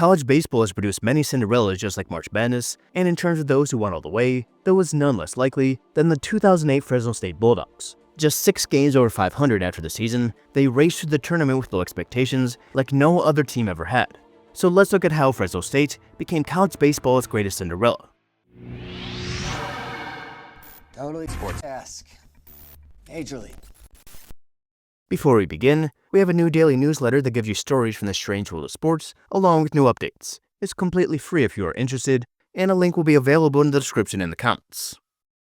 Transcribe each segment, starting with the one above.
College baseball has produced many Cinderellas just like March Madness, and in terms of those who went all the way, there was none less likely than the 2008 Fresno State Bulldogs. Just 6 games over 500 after the season, they raced through the tournament with low expectations like no other team ever had. So let's look at how Fresno State became college baseball's greatest Cinderella. Totally sports-esque. Major League. Before we begin, we have a new daily newsletter that gives you stories from the strange world of sports, along with new updates. It's completely free if you are interested, and a link will be available in the description and the comments.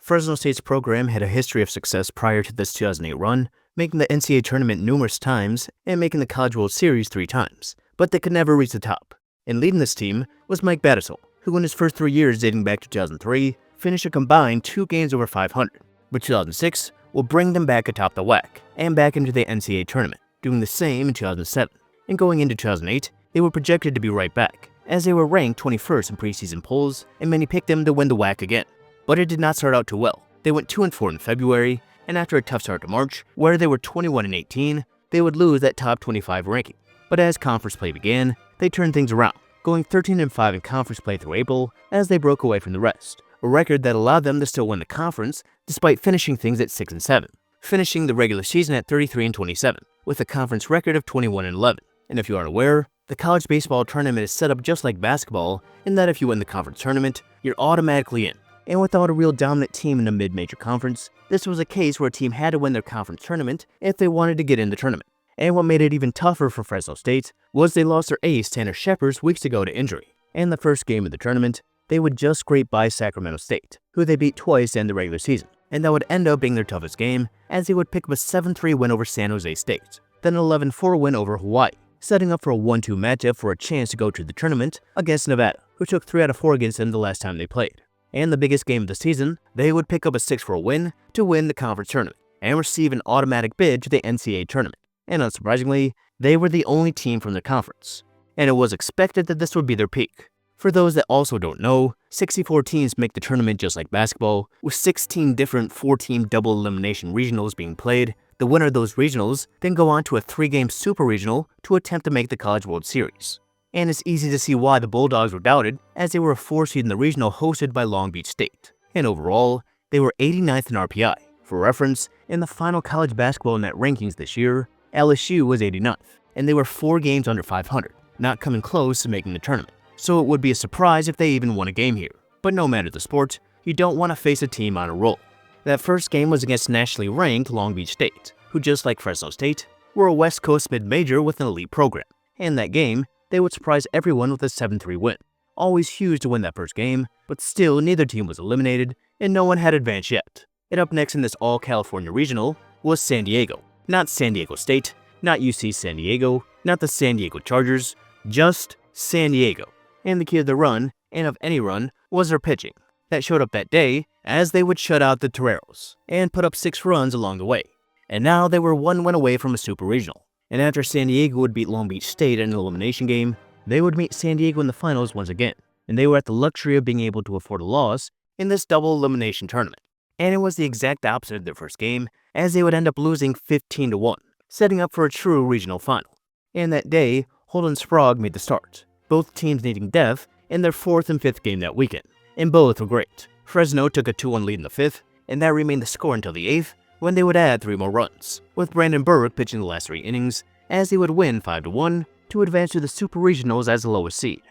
Fresno State's program had a history of success prior to this 2008 run, making the NCAA tournament numerous times and making the College World Series 3 times, but they could never reach the top. And leading this team was Mike Battisell, who in his first 3 years dating back to 2003, finished a combined 2 games over 500, but 2006 will bring them back atop the WAC and back into the NCAA tournament, doing the same in 2007. And going into 2008, they were projected to be right back, as they were ranked 21st in preseason polls, and many picked them to win the WAC again. But it did not start out too well. They went 2-4 in February, and after a tough start to March, where they were 21-18, they would lose that top 25 ranking. But as conference play began, they turned things around, going 13-5 in conference play through April as they broke away from the rest, a record that allowed them to still win the conference despite finishing things at 6-7, finishing the regular season at 33-27, with a conference record of 21-11. And if you aren't aware, the college baseball tournament is set up just like basketball in that if you win the conference tournament, you're automatically in. And without a real dominant team in a mid-major conference, this was a case where a team had to win their conference tournament if they wanted to get in the tournament. And what made it even tougher for Fresno State was they lost their ace Tanner Shepard weeks ago to injury. And the first game of the tournament, they would just scrape by Sacramento State, who they beat twice in the regular season. And that would end up being their toughest game, as they would pick up a 7-3 win over San Jose State, then an 11-4 win over Hawaii, setting up for a 1-2 matchup for a chance to go to the tournament against Nevada, who took 3 out of 4 against them the last time they played. And the biggest game of the season, they would pick up a 6-4 win to win the conference tournament and receive an automatic bid to the NCAA tournament. And unsurprisingly, they were the only team from their conference. And it was expected that this would be their peak. For those that also don't know, 64 teams make the tournament just like basketball, with 16 different 4-team double elimination regionals being played. The winner of those regionals then go on to a 3-game super regional to attempt to make the College World Series. And it's easy to see why the Bulldogs were doubted, as they were a 4 seed in the regional hosted by Long Beach State. And overall, they were 89th in RPI. For reference, in the final college basketball net rankings this year, LSU was 89th, and they were 4 games under 500, not coming close to making the tournament. So it would be a surprise if they even won a game here. But no matter the sport, you don't want to face a team on a roll. That first game was against nationally ranked Long Beach State, who just like Fresno State, were a West Coast mid-major with an elite program. And that game, they would surprise everyone with a 7-3 win. Always huge to win that first game, but still neither team was eliminated and no one had advanced yet. And up next in this all-California regional was San Diego. Not San Diego State, not UC San Diego, not the San Diego Chargers, just San Diego. And the key of the run, and of any run, was their pitching. That showed up that day, as they would shut out the Toreros, and put up 6 runs along the way. And now they were 1 win away from a super regional. And after San Diego would beat Long Beach State in an elimination game, they would meet San Diego in the finals once again. And they were at the luxury of being able to afford a loss in this double elimination tournament. And it was the exact opposite of their first game, as they would end up losing 15-1, setting up for a true regional final. And that day, Holden Sprague made the start, both teams needing depth in their 4th and 5th game that weekend, and both were great. Fresno took a 2-1 lead in the 5th, and that remained the score until the 8th, when they would add 3 more runs, with Brandon Burke pitching the last 3 innings, as he would win 5-1 to advance to the Super Regionals as the lowest seed.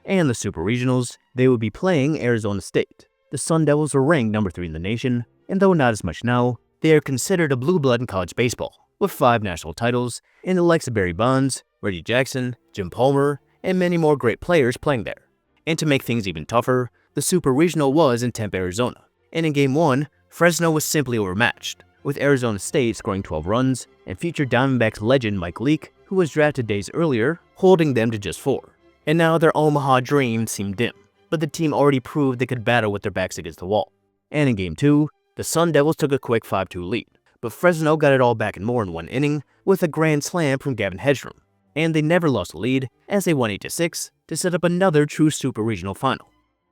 And the Super Regionals, they would be playing Arizona State. The Sun Devils were ranked number 3 in the nation, and though not as much now, they are considered a blue blood in college baseball, with 5 national titles, and the likes of Barry Bonds, Reggie Jackson, Jim Palmer, and many more great players playing there. And to make things even tougher, the Super Regional was in Tempe, Arizona. And in Game 1, Fresno was simply overmatched, with Arizona State scoring 12 runs, and future Diamondbacks legend Mike Leake, who was drafted days earlier, holding them to just 4. And now their Omaha dream seemed dim, but the team already proved they could battle with their backs against the wall. And in Game 2, the Sun Devils took a quick 5-2 lead, but Fresno got it all back and more in 1 inning with a grand slam from Gavin Hedstrom. And they never lost the lead, as they won 8-6 to set up another true Super Regional final.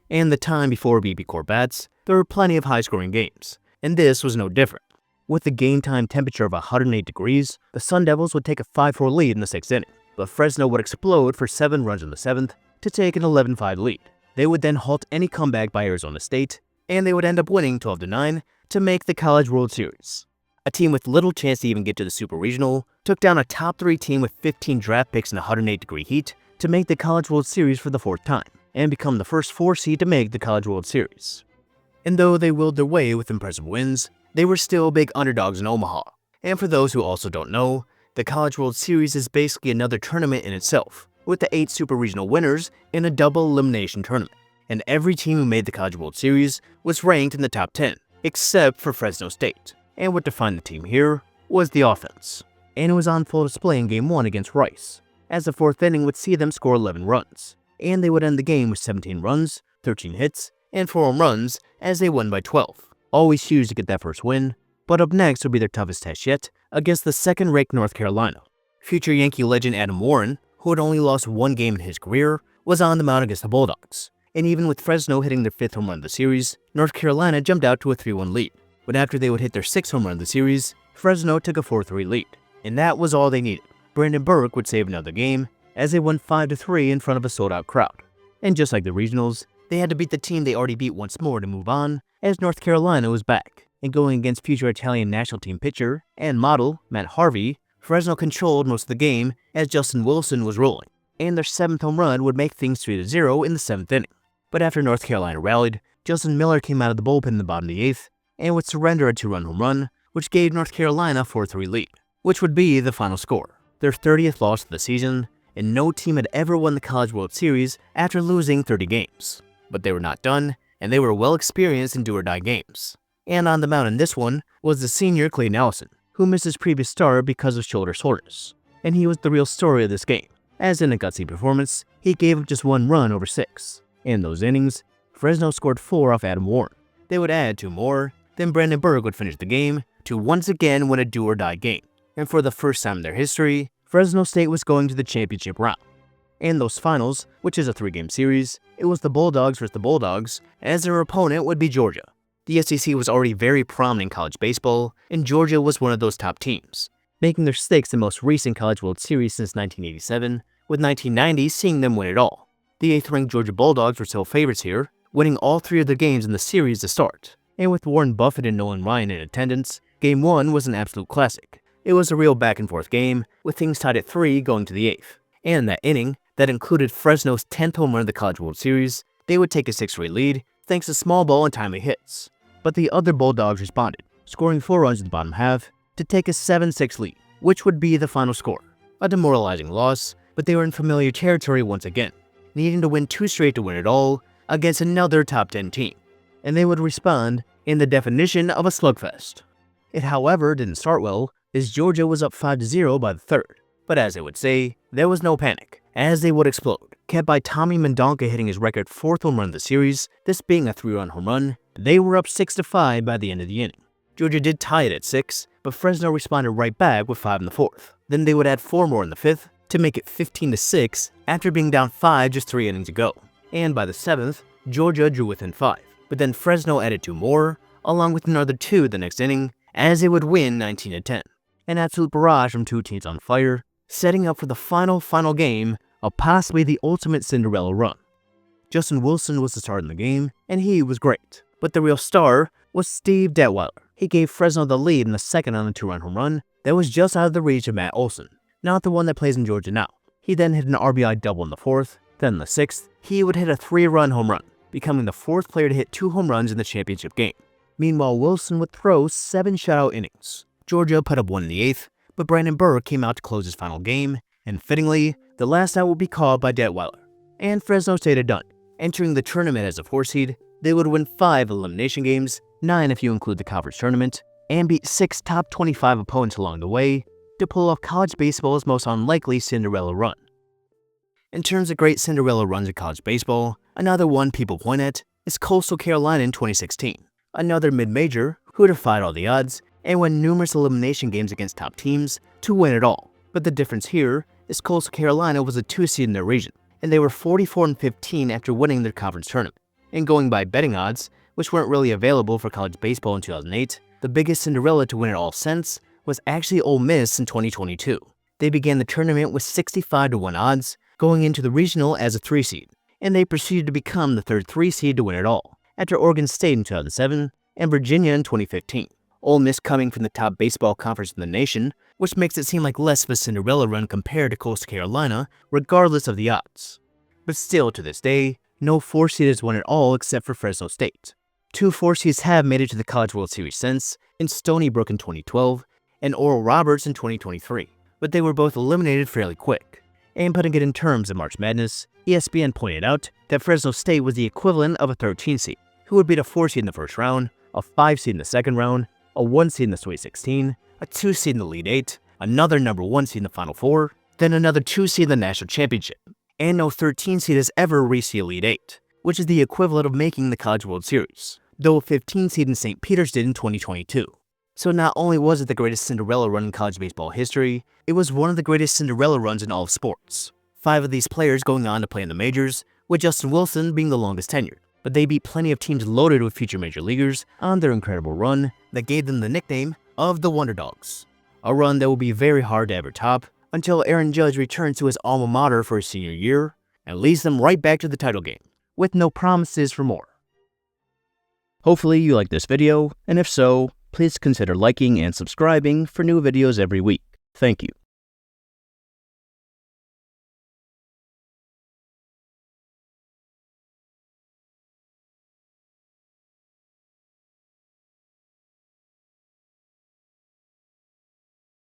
And the time before BB Core bats, there were plenty of high-scoring games, and this was no different. With the game time temperature of 108 degrees, the Sun Devils would take a 5-4 lead in the 6th inning, but Fresno would explode for 7 runs in the 7th to take an 11-5 lead. They would then halt any comeback by Arizona State, and they would end up winning 12-9 to make the College World Series. A team with little chance to even get to the Super Regional took down a top 3 team with 15 draft picks in 108-degree heat to make the College World Series for the 4th time, and become the first 4 seed to make the College World Series. And though they willed their way with impressive wins, they were still big underdogs in Omaha. And for those who also don't know, the College World Series is basically another tournament in itself, with the 8 Super Regional winners in a double elimination tournament. And every team who made the College World Series was ranked in the top 10, except for Fresno State. And what defined the team here was the offense. And it was on full display in Game 1 against Rice, as the 4th inning would see them score 11 runs. And they would end the game with 17 runs, 13 hits, and 4 home runs as they won by 12. Always huge to get that first win, but up next would be their toughest test yet against the 2nd-ranked North Carolina. Future Yankee legend Adam Warren, who had only lost 1 game in his career, was on the mound against the Bulldogs. And even with Fresno hitting their 5th home run of the series, North Carolina jumped out to a 3-1 lead. But after they would hit their 6th home run of the series, Fresno took a 4-3 lead. And that was all they needed. Brandon Burke would save another game as they won 5-3 in front of a sold-out crowd. And just like the regionals, they had to beat the team they already beat once more to move on, as North Carolina was back. And going against future Italian national team pitcher and model Matt Harvey, Fresno controlled most of the game as Justin Wilson was rolling. And their 7th home run would make things 3-0 in the 7th inning. But after North Carolina rallied, Justin Miller came out of the bullpen in the bottom of the 8th and would surrender a 2-run home run, which gave North Carolina a 4-3 lead, which would be the final score. Their 30th loss of the season, and no team had ever won the College World Series after losing 30 games. But they were not done, and they were well experienced in do-or-die games. And on the mound in this one was the senior Clayton Allison, who missed his previous start because of shoulder soreness. And he was the real story of this game, as in a gutsy performance, he gave up just 1 run over 6. In those innings, Fresno scored 4 off Adam Warren. They would add 2 more, then Brandon Burke would finish the game to once again win a do-or-die game. And for the first time in their history, Fresno State was going to the championship round. In those finals, which is a 3-game series, it was the Bulldogs versus the Bulldogs, as their opponent would be Georgia. The SEC was already very prominent in college baseball, and Georgia was one of those top teams, making their 6th the most recent College World Series since 1987, with 1990 seeing them win it all. The 8th-ranked Georgia Bulldogs were still favorites here, winning all 3 of their games in the series to start. And with Warren Buffett and Nolan Ryan in attendance, Game 1 was an absolute classic. It was a real back-and-forth game, with things tied at 3 going to the 8th. And in that inning, that included Fresno's 10th home run of the College World Series, they would take a 6-rate lead thanks to small ball and timely hits. But the other Bulldogs responded, scoring 4 runs in the bottom half to take a 7-6 lead, which would be the final score. A demoralizing loss, but they were in familiar territory once again, needing to win 2 straight to win it all against another top 10 team. And they would respond in the definition of a slugfest. It, however, didn't start well, as Georgia was up 5-0 by the 3rd. But as they would say, there was no panic, as they would explode. Kept by Tommy Mendonca hitting his record 4th home run of the series, this being a 3-run home run, they were up 6-5 by the end of the inning. Georgia did tie it at 6, but Fresno responded right back with 5 in the 4th. Then they would add 4 more in the 5th to make it 15-6 after being down 5 just 3 innings ago. And by the 7th, Georgia drew within 5. But then Fresno added 2 more, along with another 2 the next inning, as they would win 19-10. An absolute barrage from 2 teams on fire, setting up for the final game of possibly the ultimate Cinderella run. Justin Wilson was the star in the game, and he was great. But the real star was Steve Detweiler. He gave Fresno the lead in the 2nd on a 2-run home run that was just out of the reach of Matt Olson, not the one that plays in Georgia now. He then hit an RBI double in the 4th, then in the 6th, he would hit a 3-run home run, becoming the 4th player to hit 2 home runs in the championship game. Meanwhile, Wilson would throw 7 shutout innings. Georgia put up 1 in the 8th, but Brandon Burke came out to close his final game, and fittingly, the last out would be called by Detweiler. And Fresno State had done. Entering the tournament as a 4 seed, they would win 5 elimination games, 9 if you include the conference tournament, and beat 6 top 25 opponents along the way to pull off college baseball's most unlikely Cinderella run. In terms of great Cinderella runs in college baseball, another one people point at is Coastal Carolina in 2016, another mid-major who defied all the odds and won numerous elimination games against top teams to win it all. But the difference here is Coastal Carolina was a 2 seed in their region, and they were 44-15 after winning their conference tournament. And going by betting odds, which weren't really available for college baseball in 2008, the biggest Cinderella to win it all since was actually Ole Miss in 2022. They began the tournament with 65-1 odds, going into the regional as a 3 seed, and they proceeded to become the third 3 seed to win it all, after Oregon State in 2007 and Virginia in 2015. Ole Miss coming from the top baseball conference in the nation, which makes it seem like less of a Cinderella run compared to Coastal Carolina, regardless of the odds. But still, to this day, no 4 seed has won it all except for Fresno State. 2 4 seeds have made it to the College World Series since, in Stony Brook in 2012 and Oral Roberts in 2023, but they were both eliminated fairly quick. And putting it in terms of March Madness, ESPN pointed out that Fresno State was the equivalent of a 13 seed, who would beat a 4 seed in the first round, a 5 seed in the second round, a 1 seed in the Sweet 16, a 2 seed in the Elite 8, another number 1 seed in the Final 4, then another 2 seed in the National Championship. And no 13 seed has ever reached the Elite 8, which is the equivalent of making the College World Series, though a 15 seed in St. Peter's did in 2022. So not only was it the greatest Cinderella run in college baseball history, it was one of the greatest Cinderella runs in all of sports. 5 of these players going on to play in the majors, with Justin Wilson being the longest tenured. But they beat plenty of teams loaded with future major leaguers on their incredible run that gave them the nickname of the Wonderdogs. A run that will be very hard to ever top until Aaron Judge returns to his alma mater for his senior year and leads them right back to the title game, with no promises for more. Hopefully you liked this video, and if so, please consider liking and subscribing for new videos every week. Thank you.